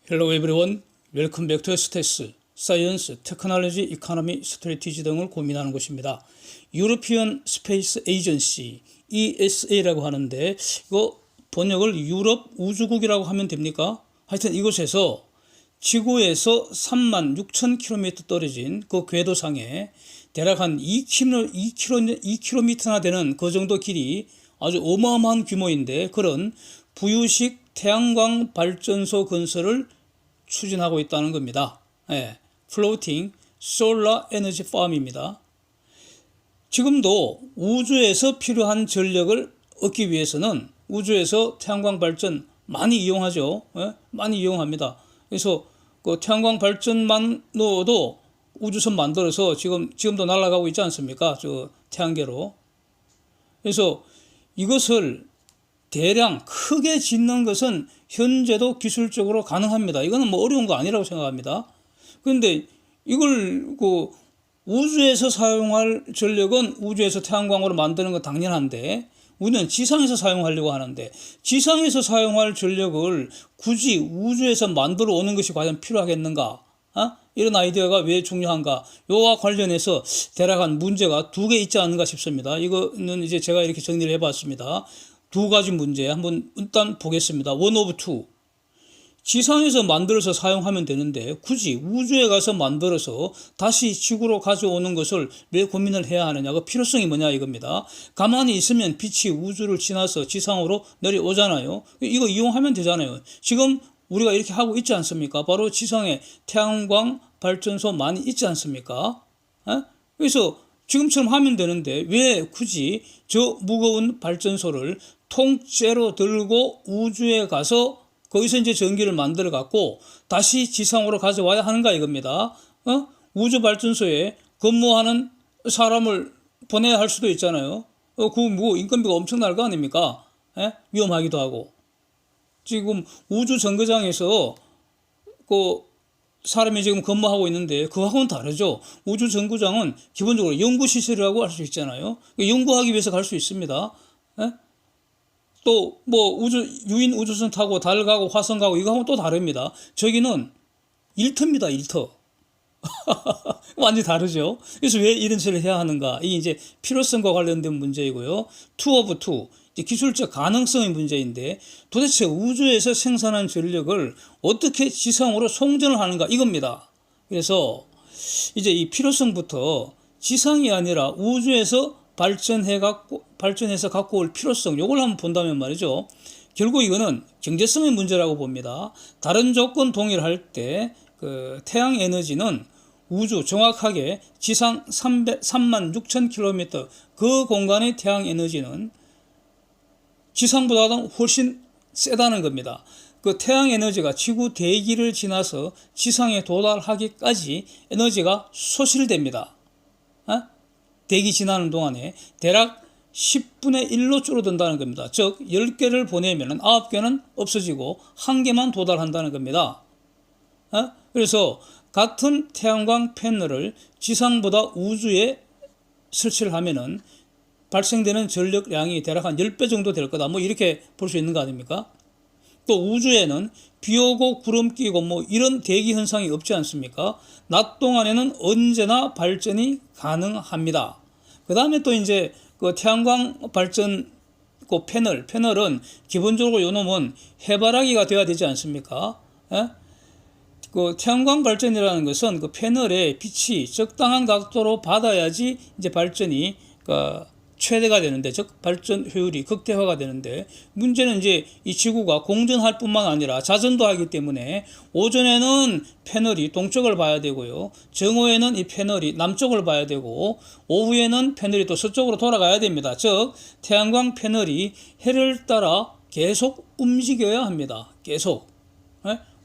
Hello everyone, welcome back to STS, Science, Technology, Economy, Strategy 등을 고민하는 곳입니다. European Space Agency, ESA라고 하는데 이거 번역을 유럽 우주국이라고 하면 됩니까? 하여튼 이곳에서 지구에서 36,000km 떨어진 그 궤도상에 대략 한 2km나 되는 그 정도 길이 아주 어마어마한 규모인데 그런 부유식 태양광 발전소 건설을 추진하고 있다는 겁니다. Floating Solar Energy Farm입니다. 지금도 우주에서 필요한 전력을 얻기 위해서는 우주에서 태양광 발전 많이 이용하죠. 많이 이용합니다. 그래서 그 태양광 발전만으로도 우주선 만들어서 지금도 날아가고 있지 않습니까? 저 태양계로. 그래서 이것을 대량 크게 짓는 것은 현재도 기술적으로 가능합니다. 이거는 뭐 어려운 거 아니라고 생각합니다. 그런데 이걸 그 우주에서 사용할 전력은 우주에서 태양광으로 만드는 건 당연한데 우리는 지상에서 사용하려고 하는데 지상에서 사용할 전력을 굳이 우주에서 만들어 오는 것이 과연 필요하겠는가? 이런 아이디어가 왜 중요한가? 요와 관련해서 대략 한 문제가 두 개 있지 않은가 싶습니다. 이거는 이제 제가 이렇게 정리를 해봤습니다. 두 가지 문제 한번 일단 보겠습니다. One of two. 지상에서 만들어서 사용하면 되는데 굳이 우주에 가서 만들어서 다시 지구로 가져오는 것을 왜 고민을 해야 하느냐. 그 필요성이 뭐냐 이겁니다. 가만히 있으면 빛이 우주를 지나서 지상으로 내려오잖아요. 이거 이용하면 되잖아요. 지금 우리가 이렇게 하고 있지 않습니까? 바로 지상에 태양광 발전소 많이 있지 않습니까? 그래서 지금처럼 하면 되는데 왜 굳이 저 무거운 발전소를 통째로 들고 우주에 가서 거기서 이제 전기를 만들어 갖고 다시 지상으로 가져와야 하는가 이겁니다. 우주 발전소에 근무하는 사람을 보내야 할 수도 있잖아요. 그 뭐 인건비가 엄청날 거 아닙니까? 위험하기도 하고. 지금 우주 정거장에서 그 사람이 지금 근무하고 있는데 그거하고는 다르죠. 우주 정거장은 기본적으로 연구시설이라고 할 수 있잖아요. 연구하기 위해서 갈 수 있습니다. 또 뭐 유인 우주선 타고 달 가고 화성 가고 이거하고는 또 다릅니다. 저기는 일터입니다. 일터. 완전히 다르죠. 그래서 왜 이런 소리를 해야 하는가? 이게 이제 필요성과 관련된 문제이고요. Two of two. 기술적 가능성의 문제인데 도대체 우주에서 생산한 전력을 어떻게 지상으로 송전을 하는가 이겁니다. 그래서 이제 이 필요성부터 지상이 아니라 우주에서 발전해서 갖고 올 필요성 요걸 한번 본다면 말이죠. 결국 이거는 경제성의 문제라고 봅니다. 다른 조건 동일할 때 그 태양 에너지는 우주 정확하게 지상 36,000km 그 공간의 태양 에너지는 지상보다는 훨씬 세다는 겁니다. 그 태양 에너지가 지구 대기를 지나서 지상에 도달하기까지 에너지가 소실됩니다. 대기 지나는 동안에 대략 10분의 1로 줄어든다는 겁니다. 즉 10개를 보내면 9개는 없어지고 1개만 도달한다는 겁니다. 그래서 같은 태양광 패널을 지상보다 우주에 설치를 하면은 발생되는 전력량이 대략 한 10배 정도 될 거다. 뭐 이렇게 볼 수 있는 거 아닙니까? 또 우주에는 비 오고 구름 끼고 뭐 이런 대기 현상이 없지 않습니까? 낮 동안에는 언제나 발전이 가능합니다. 그 다음에 또 이제 그 태양광 발전 그 패널은 기본적으로 요놈은 해바라기가 돼야 되지 않습니까? 그 태양광 발전이라는 것은 그 패널에 빛이 적당한 각도로 받아야지 이제 발전이 최대가 되는데, 즉 발전 효율이 극대화가 되는데 문제는 이제 이 지구가 공전할 뿐만 아니라 자전도 하기 때문에 오전에는 패널이 동쪽을 봐야 되고요. 정오에는 이 패널이 남쪽을 봐야 되고 오후에는 패널이 또 서쪽으로 돌아가야 됩니다. 즉 태양광 패널이 해를 따라 계속 움직여야 합니다. 계속.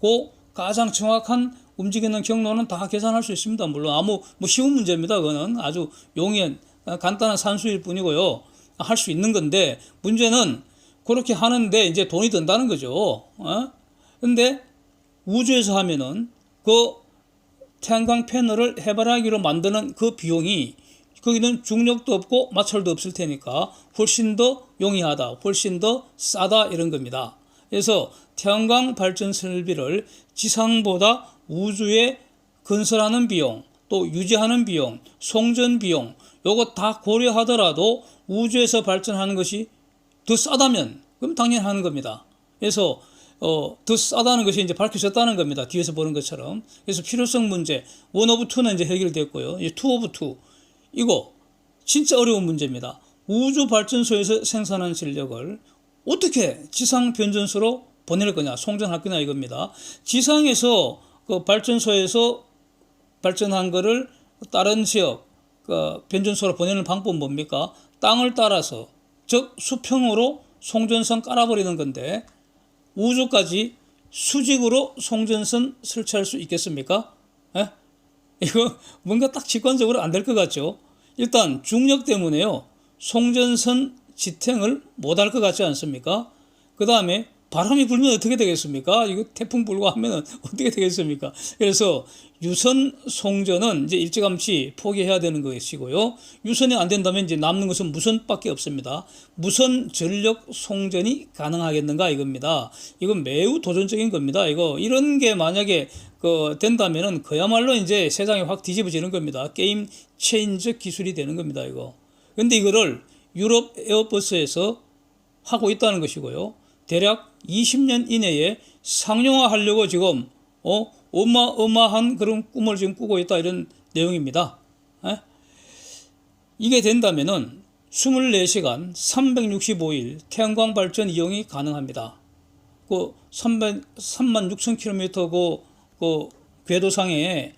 그 가장 정확한 움직이는 경로는 다 계산할 수 있습니다. 물론 뭐 쉬운 문제입니다. 그거는 아주 용이한 간단한 산수일 뿐이고요. 할 수 있는 건데 문제는 그렇게 하는데 이제 돈이 든다는 거죠. 근데 우주에서 하면은 그 태양광 패널을 해바라기로 만드는 그 비용이 거기는 중력도 없고 마찰도 없을 테니까 훨씬 더 용이하다, 훨씬 더 싸다 이런 겁니다. 그래서 태양광 발전 설비를 지상보다 우주에 건설하는 비용, 또 유지하는 비용, 송전 비용, 요거 다 고려하더라도 우주에서 발전하는 것이 더 싸다면 그럼 당연히 하는 겁니다. 그래서 더 싸다는 것이 이제 밝혀졌다는 겁니다. 뒤에서 보는 것처럼. 그래서 필요성 문제, 1 오브 2는 이제 해결됐고요. 이제 2 오브 2. 이거 진짜 어려운 문제입니다. 우주 발전소에서 생산한 전력을 어떻게 지상 변전소로 보낼 거냐, 송전할 거냐 이겁니다. 지상에서 그 발전소에서 발전한 거를 다른 지역 그 변전소로 보내는 방법은 뭡니까? 땅을 따라서, 즉 수평으로 송전선 깔아버리는 건데 우주까지 수직으로 송전선 설치할 수 있겠습니까? 에? 이거 뭔가 딱 직관적으로 안 될 것 같죠? 일단 중력 때문에요, 송전선 지탱을 못할 것 같지 않습니까? 그 다음에 바람이 불면 어떻게 되겠습니까? 이거 태풍 불고 하면 어떻게 되겠습니까? 그래서 유선 송전은 이제 일찌감치 포기해야 되는 것이고요. 유선이 안 된다면 이제 남는 것은 무선밖에 없습니다. 무선 전력 송전이 가능하겠는가 이겁니다. 이건 매우 도전적인 겁니다. 이런 게 만약에 된다면은 그야말로 이제 세상이 확 뒤집어지는 겁니다. 게임 체인저 기술이 되는 겁니다. 근데 이거를 유럽 에어버스에서 하고 있다는 것이고요. 대략 20년 이내에 상용화하려고 지금 어마어마한 그런 꿈을 지금 꾸고 있다, 이런 내용입니다. 이게 된다면은 24시간 365일 태양광 발전 이용이 가능합니다. 36,000km 그 궤도상에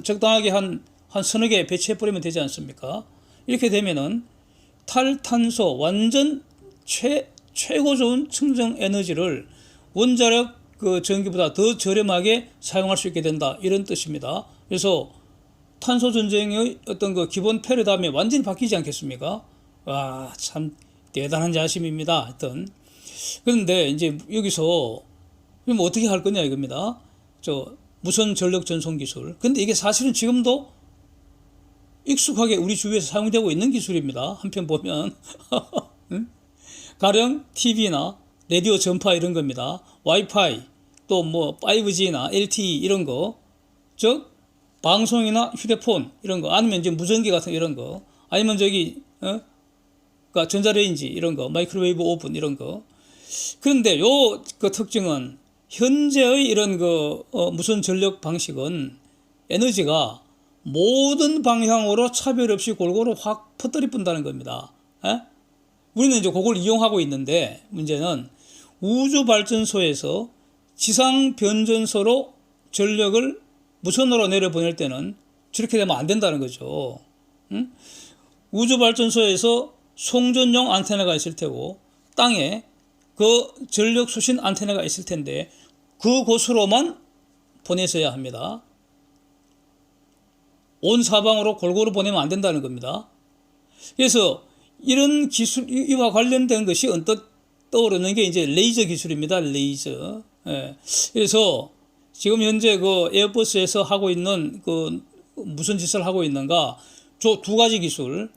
적당하게 한 서너 개 배치해 버리면 되지 않습니까? 이렇게 되면은 탈탄소 완전 최고 좋은 청정 에너지를 원자력 전기보다 더 저렴하게 사용할 수 있게 된다, 이런 뜻입니다. 그래서 탄소 전쟁의 어떤 기본 패러다임이 완전히 바뀌지 않겠습니까? 와, 참 대단한 자심입니다. 하여튼 그런데 이제 여기서 그럼 어떻게 할 거냐 이겁니다. 무선 전력 전송 기술. 근데 이게 사실은 지금도 익숙하게 우리 주위에서 사용되고 있는 기술입니다. 한편 보면 가령 TV나 라디오 전파 이런 겁니다. 와이파이, 또 5G나 LTE 이런 거, 즉 방송이나 휴대폰 이런 거, 아니면 이제 무전기 같은 이런 거, 아니면 그러니까 전자레인지 이런 거, 마이크로웨이브 오븐 이런 거. 그런데 그 특징은 현재의 이런 무선 전력 방식은 에너지가 모든 방향으로 차별 없이 골고루 확 퍼뜨려 본다는 겁니다. 우리는 이제 그걸 이용하고 있는데, 문제는 우주 발전소에서 지상 변전소로 전력을 무선으로 내려보낼 때는 저렇게 되면 안 된다는 거죠. 우주 발전소에서 송전용 안테나가 있을 테고 땅에 전력 수신 안테나가 있을 텐데 그곳으로만 보내서야 합니다. 온 사방으로 골고루 보내면 안 된다는 겁니다. 그래서 이런 기술, 이와 관련된 것이 언뜻 떠오르는 게 이제 레이저 기술입니다. 레이저. 그래서 지금 현재 에어버스에서 하고 있는 무슨 짓을 하고 있는가? 두 가지 기술.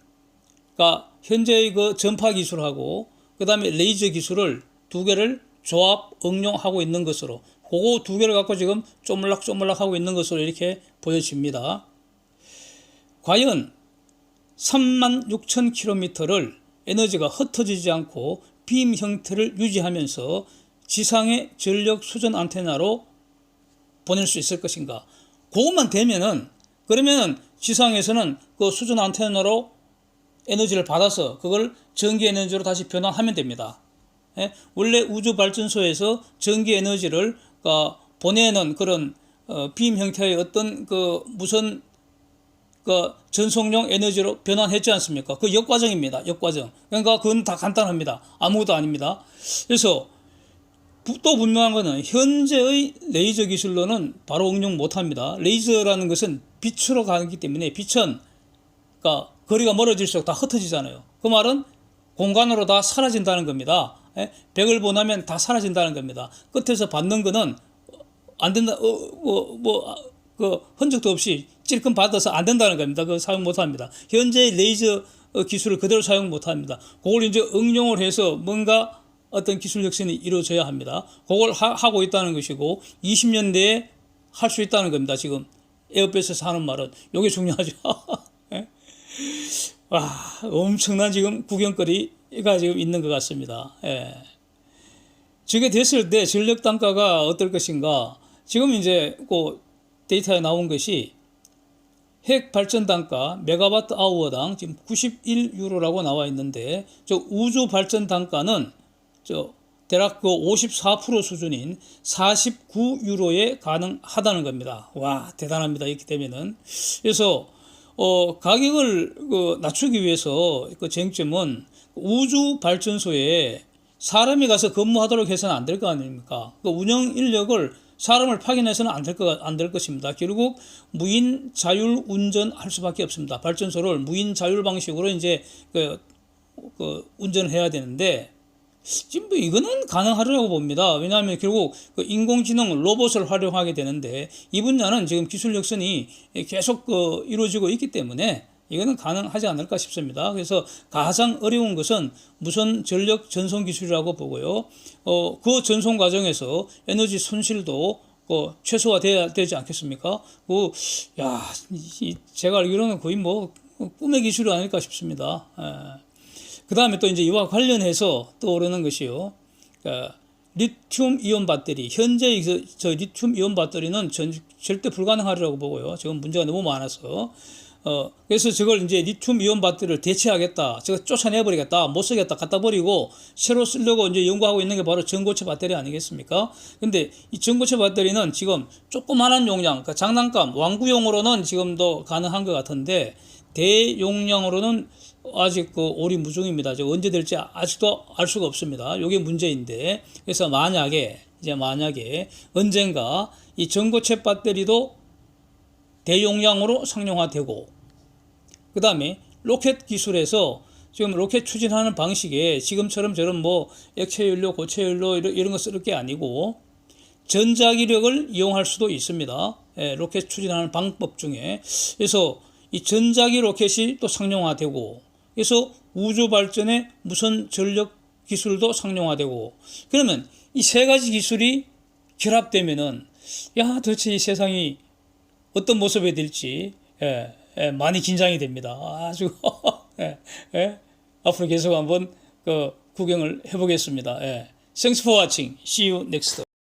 그러니까 현재의 전파 기술하고 그다음에 레이저 기술을 두 개를 조합 응용하고 있는 것으로, 그거 두 개를 갖고 지금 쪼물락쪼물락 하고 있는 것으로 이렇게 보여집니다. 과연 36,000km를 에너지가 흩어지지 않고 빔 형태를 유지하면서 지상의 전력 수전 안테나로 보낼 수 있을 것인가? 그것만 되면은, 그러면 지상에서는 수전 안테나로 에너지를 받아서 그걸 전기 에너지로 다시 변환하면 됩니다. 원래 우주 발전소에서 전기 에너지를 보내는 그런 빔 형태의 어떤 무선 전송용 에너지로 변환했지 않습니까? 그 역과정입니다. 역과정. 그러니까 그건 다 간단합니다. 아무것도 아닙니다. 그래서 또 분명한 것은 현재의 레이저 기술로는 바로 응용 못합니다. 레이저라는 것은 빛으로 가기 때문에 빛은 거리가 멀어질수록 다 흩어지잖아요. 그 말은 공간으로 다 사라진다는 겁니다. 백을 보내면 다 사라진다는 겁니다. 끝에서 받는 거는 안 된다, 흔적도 없이 찔끔 받아서 안 된다는 겁니다. 그거 사용 못 합니다. 현재 레이저 기술을 그대로 사용 못 합니다. 그걸 이제 응용을 해서 뭔가 어떤 기술 혁신이 이루어져야 합니다. 그걸 하고 있다는 것이고 20년대에 할 수 있다는 겁니다. 지금 에어버스에서 하는 말은 이게 중요하죠. 예? 와, 엄청난 지금 구경거리가 지금 있는 것 같습니다. 예. 저게 됐을 때 전력 단가가 어떨 것인가? 지금 이제 그 데이터에 나온 것이 핵 발전 단가 메가와트 아워당 지금 91유로라고 나와 있는데 저 우주 발전 단가는 저 대략 그 54% 수준인 49유로에 가능하다는 겁니다. 와, 대단합니다. 이렇게 되면은. 그래서 가격을 낮추기 위해서 그 쟁점은 우주 발전소에 사람이 가서 근무하도록 해서는 안 될 거 아닙니까? 그 운영 인력을 사람을 파견해서는 안 될 것입니다. 결국 무인 자율 운전할 수밖에 없습니다. 발전소를 무인 자율 방식으로 이제 운전을 해야 되는데 지금 뭐 이거는 가능하리라고 봅니다. 왜냐하면 결국 그 인공지능 로봇을 활용하게 되는데 이 분야는 지금 기술 혁신이 계속 이루어지고 있기 때문에 이거는 가능하지 않을까 싶습니다. 그래서 가장 어려운 것은 무선 전력 전송 기술이라고 보고요. 그 전송 과정에서 에너지 손실도 최소화돼야 되지 않겠습니까? 제가 알기로는 거의 뭐 꿈의 기술이 아닐까 싶습니다. 그 다음에 또 이제 이와 관련해서 떠오르는 것이요. 리튬 이온 배터리. 현재 저 리튬 이온 배터리는 절대 불가능하리라고 보고요. 지금 문제가 너무 많아서. 그래서 저걸 이제 리튬 이온 배터리를 대체하겠다. 저거 쫓아내버리겠다. 못 쓰겠다. 갖다 버리고 새로 쓰려고 이제 연구하고 있는 게 바로 전고체 배터리 아니겠습니까? 근데 이 전고체 배터리는 지금 조그만한 용량, 그러니까 장난감, 완구용으로는 지금도 가능한 것 같은데 대용량으로는 아직 오리무중입니다. 언제 될지 아직도 알 수가 없습니다. 이게 문제인데, 그래서 만약에 언젠가 이 전고체 배터리도 대용량으로 상용화되고, 그 다음에 로켓 기술에서 지금 로켓 추진하는 방식에 지금처럼 저런 뭐 액체연료, 고체연료 이런 거 쓸 게 아니고 전자기력을 이용할 수도 있습니다. 로켓 추진하는 방법 중에. 그래서 이 전자기 로켓이 또 상용화되고, 그래서 우주 발전에 무선 전력 기술도 상용화되고, 그러면 이 세 가지 기술이 결합되면은 도대체 이 세상이 어떤 모습이 될지 많이 긴장이 됩니다. 아주 앞으로 계속 한번 구경을 해보겠습니다. Thanks for watching. See you next.